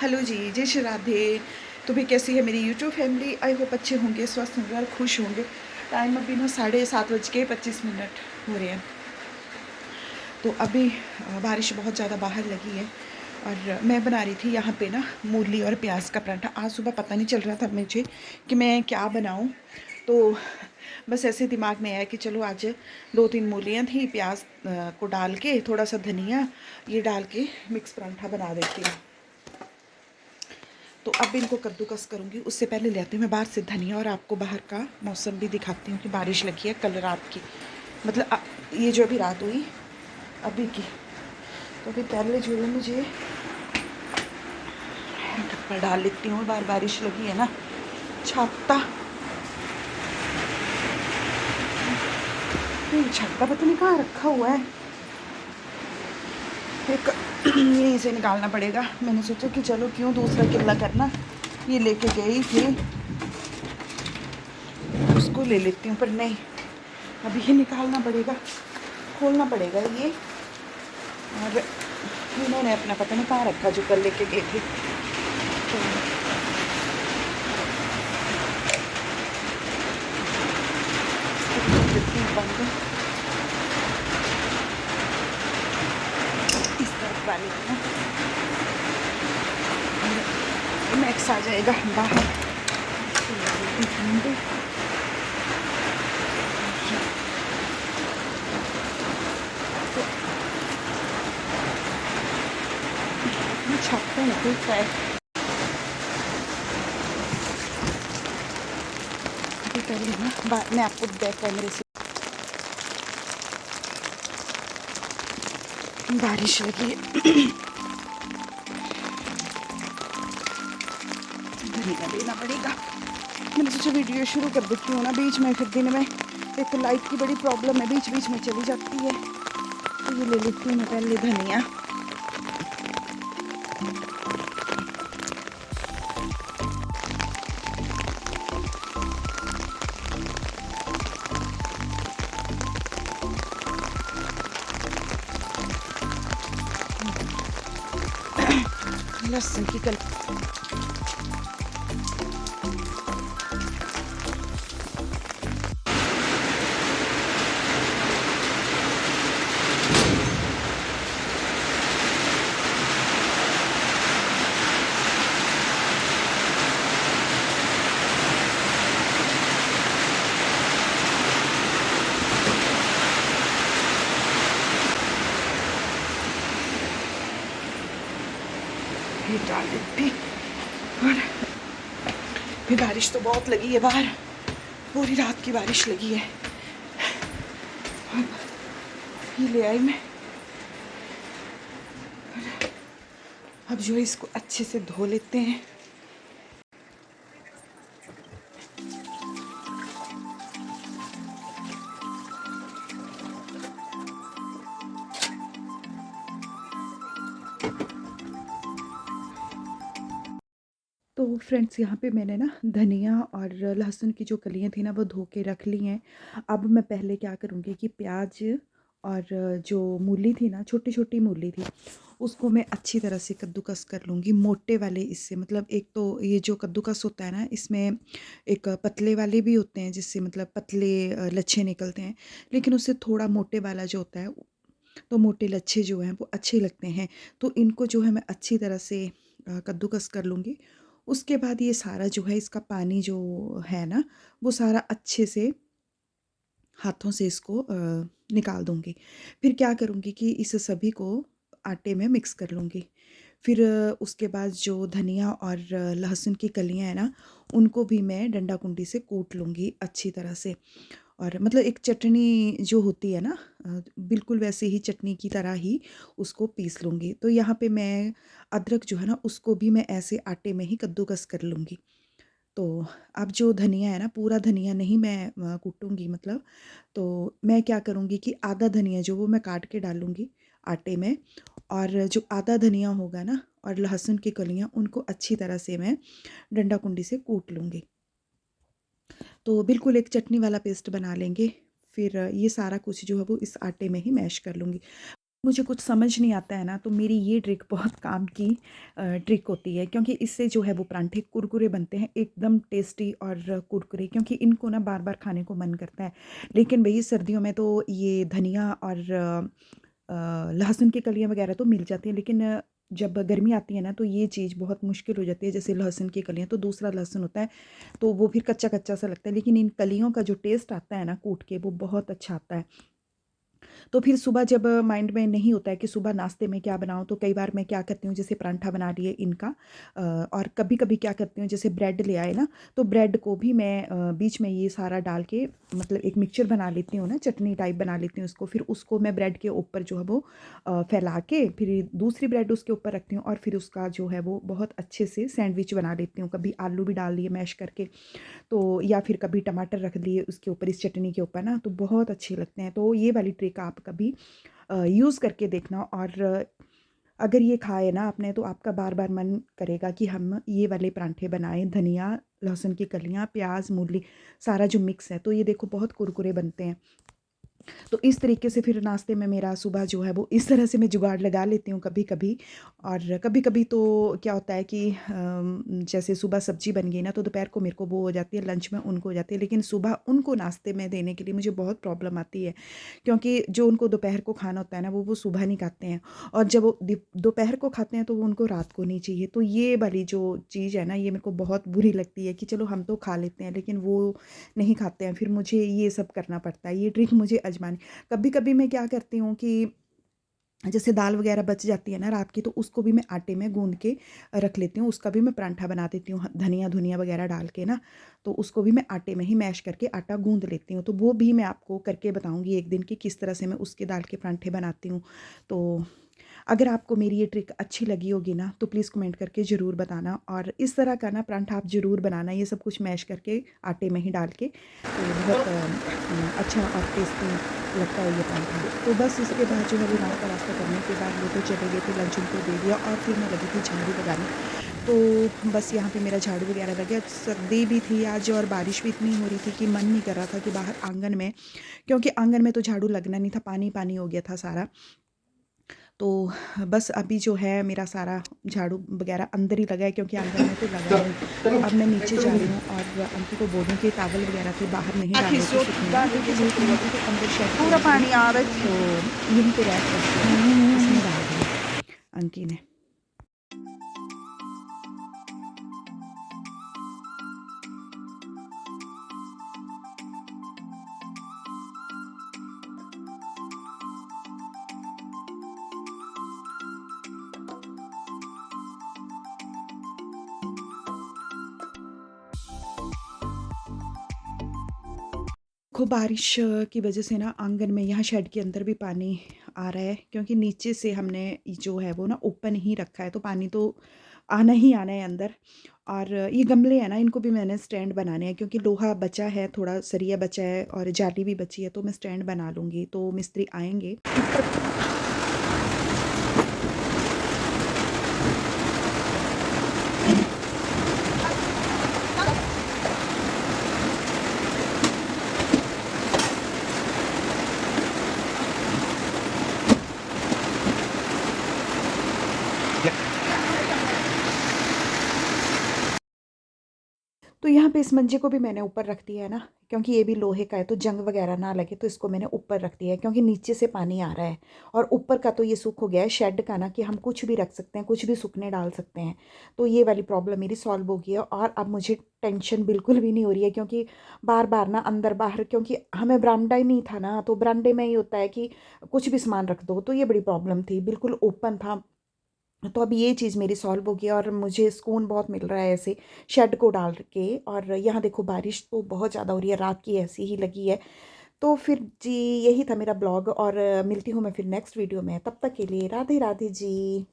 Hello जी, जय श्री राधे। तो भी कैसी है मेरी यूट्यूब फैमिली? आई होप अच्छे होंगे, स्वस्थ होंगे और खुश होंगे। टाइम अभी ना 7:30 हो रहे हैं। तो अभी बारिश बहुत ज़्यादा बाहर लगी है और मैं बना रही थी यहाँ पे ना मूली और प्याज का पराठा। आज सुबह पता नहीं चल रहा था मुझे कि मैं क्या बनाऊँ, तो बस ऐसे दिमाग में आया कि चलो आज 2-3 मूलियाँ थी, प्याज को डाल के थोड़ा सा धनिया ये डाल के मिक्स पराठा बना देती हूँ। तो अब इनको कद्दूकस करूँगी। उससे पहले ले आती हूँ मैं बाहर से धनिया और आपको बाहर का मौसम भी दिखाती हूँ कि बारिश लगी है कल रात की, मतलब ये जो अभी रात हुई अभी की। तो अभी पहले जो है मुझे ढक्कन डाल लेती हूँ, बाहर बारिश लगी है ना। छाता छाता पता नहीं कहाँ रखा हुआ है, एक यहीं से निकालना पड़ेगा। मैंने सोचा कि चलो क्यों दूसरा किल्ला करना, ये लेके गई थी उसको ले लेती हूँ, पर नहीं अभी ही निकालना पड़ेगा, खोलना पड़ेगा ये। और इन्होंने अपना पता नहीं कहाँ रखा जो कल लेके गए थे। तो बंद इस तरफ वाले ना मैक्स आ जाएगा बाहर। छापते हैं कोई है अभी पहले ना मैं आपको बैक कैमरे से बारिश लगी है धनिया लेना पड़ेगा। मैंने सोचा वीडियो शुरू कर देती हूँ ना बीच में, फिर दिन में एक तो लाइट की बड़ी प्रॉब्लम है, बीच बीच में चली जाती है। तो ये ले लेती हूँ मैं पहले धनिया। लहसुन की कल भी डाल देती। और भी बारिश तो बहुत लगी है बाहर, पूरी रात की बारिश लगी है। ये ले आई मैं, अब जो है इसको अच्छे से धो लेते हैं। तो फ्रेंड्स यहाँ पे मैंने ना धनिया और लहसुन की जो कलियाँ थी ना वो धो के रख ली हैं। अब मैं पहले क्या करूँगी कि प्याज और जो मूली थी ना, छोटी छोटी मूली थी, उसको मैं अच्छी तरह से कद्दूकस कर लूँगी, मोटे वाले इससे। मतलब एक तो ये जो कद्दूकस होता है ना, इसमें एक पतले वाले भी होते हैं जिससे मतलब पतले लच्छे निकलते हैं, लेकिन उससे थोड़ा मोटे वाला जो होता है, तो मोटे लच्छे जो हैं वो अच्छे लगते हैं। तो इनको जो है मैं अच्छी तरह से कद्दूकस कर लूँगी। उसके बाद ये सारा जो है इसका पानी जो है ना, वो सारा अच्छे से हाथों से इसको निकाल दूँगी। फिर क्या करूँगी कि इस सभी को आटे में मिक्स कर लूँगी। फिर उसके बाद जो धनिया और लहसुन की कलियाँ हैं ना, उनको भी मैं डंडा कुंडी से कूट लूँगी अच्छी तरह से। और मतलब एक चटनी जो होती है ना, बिल्कुल वैसे ही चटनी की तरह ही उसको पीस लूँगी। तो यहाँ पे मैं अदरक जो है ना, उसको भी मैं ऐसे आटे में ही कद्दूकस कर लूँगी। तो अब जो धनिया है ना, पूरा धनिया नहीं मैं कूटूँगी, मतलब तो मैं क्या करूँगी कि आधा धनिया जो वो मैं काट के डालूँगी आटे में, और जो आधा धनिया होगा ना और लहसुन की कलियाँ, उनको अच्छी तरह से मैं डंडा कुंडी से कूट लूँगी। तो बिल्कुल एक चटनी वाला पेस्ट बना लेंगे। फिर ये सारा कुछ जो है वो इस आटे में ही मैश कर लूँगी। मुझे कुछ समझ नहीं आता है ना, तो मेरी ये ट्रिक बहुत काम की ट्रिक होती है, क्योंकि इससे जो है वो परांठे कुरकुरे बनते हैं, एकदम टेस्टी और कुरकुरे, क्योंकि इनको ना बार-बार खाने को मन करता है। लेकिन भई सर्दियों में तो ये धनिया और लहसुन की कलियाँ वगैरह तो मिल जाती हैं, लेकिन जब गर्मी आती है ना, तो ये चीज़ बहुत मुश्किल हो जाती है। जैसे लहसुन की कलियाँ, तो दूसरा लहसुन होता है, तो वो फिर कच्चा-कच्चा सा लगता है, लेकिन इन कलियों का जो टेस्ट आता है ना कूट के, वो बहुत अच्छा आता है। तो फिर सुबह जब माइंड में नहीं होता है कि सुबह नाश्ते में क्या बनाऊँ, तो कई बार मैं क्या करती हूँ, जैसे पराठा बना लिए इनका, और कभी-कभी क्या करती हूँ, जैसे ब्रेड ले आए ना, तो ब्रेड को भी मैं बीच में ये सारा डाल के, मतलब एक मिक्सचर बना लेती हूँ ना, चटनी टाइप बना लेती हूँ उसको, फिर उसको मैं ब्रेड के ऊपर जो है वो फैला के, फिर दूसरी ब्रेड उसके ऊपर रखती हूँ, और फिर उसका जो है वो बहुत अच्छे से सैंडविच बना लेती हूँ। कभी आलू भी डाल दिए मैश करके, तो या फिर कभी टमाटर रख दिए उसके ऊपर, इस चटनी के ऊपर ना, तो बहुत अच्छे लगते हैं। तो ये वाली ट्रिक आप कभी यूज़ करके देखना, और अगर ये खाए ना आपने, तो आपका बार-बार मन करेगा कि हम ये वाले पराठे बनाएँ, धनिया, लहसुन की कलियाँ, प्याज़, मूली, सारा जो मिक्स है, तो ये देखो बहुत कुरकुरे बनते हैं। तो इस तरीके से फिर नाश्ते में मेरा सुबह जो है वो इस तरह से मैं जुगाड़ लगा लेती हूँ कभी-कभी। और कभी-कभी तो क्या होता है कि जैसे सुबह सब्ज़ी बन गई ना, तो दोपहर को मेरे को वो हो जाती है, लंच में उनको हो जाती है, लेकिन सुबह उनको नाश्ते में देने के लिए मुझे बहुत प्रॉब्लम आती है, क्योंकि जो उनको दोपहर को खाना होता है ना, वो सुबह नहीं खाते हैं, और जब वो दोपहर को खाते हैं, तो वो उनको रात को नहीं चाहिए। तो ये वाली जो चीज़ है ना, ये मेरे को बहुत बुरी लगती है कि चलो हम तो खा लेते हैं, लेकिन वो नहीं खाते हैं, फिर मुझे ये सब करना पड़ता है, ये ट्रिक मुझे आज़मानी। कभी-कभी मैं क्या करती हूँ कि जैसे दाल वग़ैरह बच जाती है ना रात की, तो उसको भी मैं आटे में गूँध के रख लेती हूँ, उसका भी मैं पराठा बना देती हूँ, धनिया-धुनिया वग़ैरह डाल के ना, तो उसको भी मैं आटे में ही मैश करके आटा गूँध लेती हूँ। तो वो भी मैं आपको करके बताऊँगी एक दिन कि किस तरह से मैं उसके दाल के पराठे बनाती हूँ। तो अगर आपको मेरी ये ट्रिक अच्छी लगी होगी ना, तो प्लीज़ कमेंट करके ज़रूर बताना, और इस तरह का ना पराठा आप ज़रूर बनाना, ये सब कुछ मैश करके आटे में ही डाल के, तो बहुत अच्छा और टेस्टी लगता है ये पराठा। तो बस इसके बाद जो है वो नाश्ता वास्ता करने के बाद वो तो चले गए थे, लंच उनको दे दिया, और फिर मैं लगी थी झाड़ू लगाने। तो बस यहाँ पे मेरा झाड़ू वगैरह लग गया। सर्दी भी थी आज, और बारिश भी इतनी हो रही थी कि मन नहीं कर रहा था कि बाहर आँगन में, क्योंकि आँगन में तो झाड़ू लगना नहीं था, पानी-पानी हो गया था सारा। तो बस अभी जो है मेरा सारा झाड़ू वगैरह अंदर ही लगा है, क्योंकि आंगन में तो लगा नहीं। तो अब मैं नीचे जा रही हूँ, और आंटी को बोलूँ कि टॉवल वगैरह थे बाहर नहीं डालने थे सूखने ना, क्योंकि धूप नहीं होती, तो अंदर शेड के पूरा अंदर ही पानी आ रहा तो है। यहीं पे रैक करके ना इसमें डाल दिए आंटी ने। देखो बारिश की वज़ह से ना आंगन में, यहाँ शेड के अंदर भी पानी आ रहा है, क्योंकि नीचे से हमने जो है वो ना ओपन ही रखा है, तो पानी तो आना ही आना है अंदर। और ये गमले हैं ना, इनको भी मैंने स्टैंड बनाने हैं, क्योंकि लोहा बचा है, थोड़ा सरिया बचा है, और जाली भी बची है, तो मैं स्टैंड बना लूँगी, तो मिस्त्री आएँगे। तो यहाँ पे इस मंजे को भी मैंने ऊपर रख दिया है ना, क्योंकि ये भी लोहे का है, तो जंग वगैरह ना लगे, तो इसको मैंने ऊपर रख दिया है, क्योंकि नीचे से पानी आ रहा है, और ऊपर का तो ये सूख हो गया है शेड का ना, कि हम कुछ भी रख सकते हैं, कुछ भी सूखने डाल सकते हैं। तो ये वाली प्रॉब्लम मेरी सॉल्व हो गई है, और अब मुझे टेंशन बिल्कुल भी नहीं हो रही है, क्योंकि बार बार ना अंदर बाहर, क्योंकि हमें बरामदा ही नहीं था ना, तो बरामदे में ही होता है कि कुछ भी सामान रख दो, तो ये बड़ी प्रॉब्लम थी, बिल्कुल ओपन था। तो अब ये चीज़ मेरी सॉल्व हो गई, और मुझे सुकून बहुत मिल रहा है ऐसे शेड को डाल के। और यहाँ देखो बारिश तो बहुत ज़्यादा हो रही है, रात की ऐसी ही लगी है। तो फिर जी, यही था मेरा ब्लॉग, और मिलती हूँ मैं फिर नेक्स्ट वीडियो में, तब तक के लिए राधे राधे जी।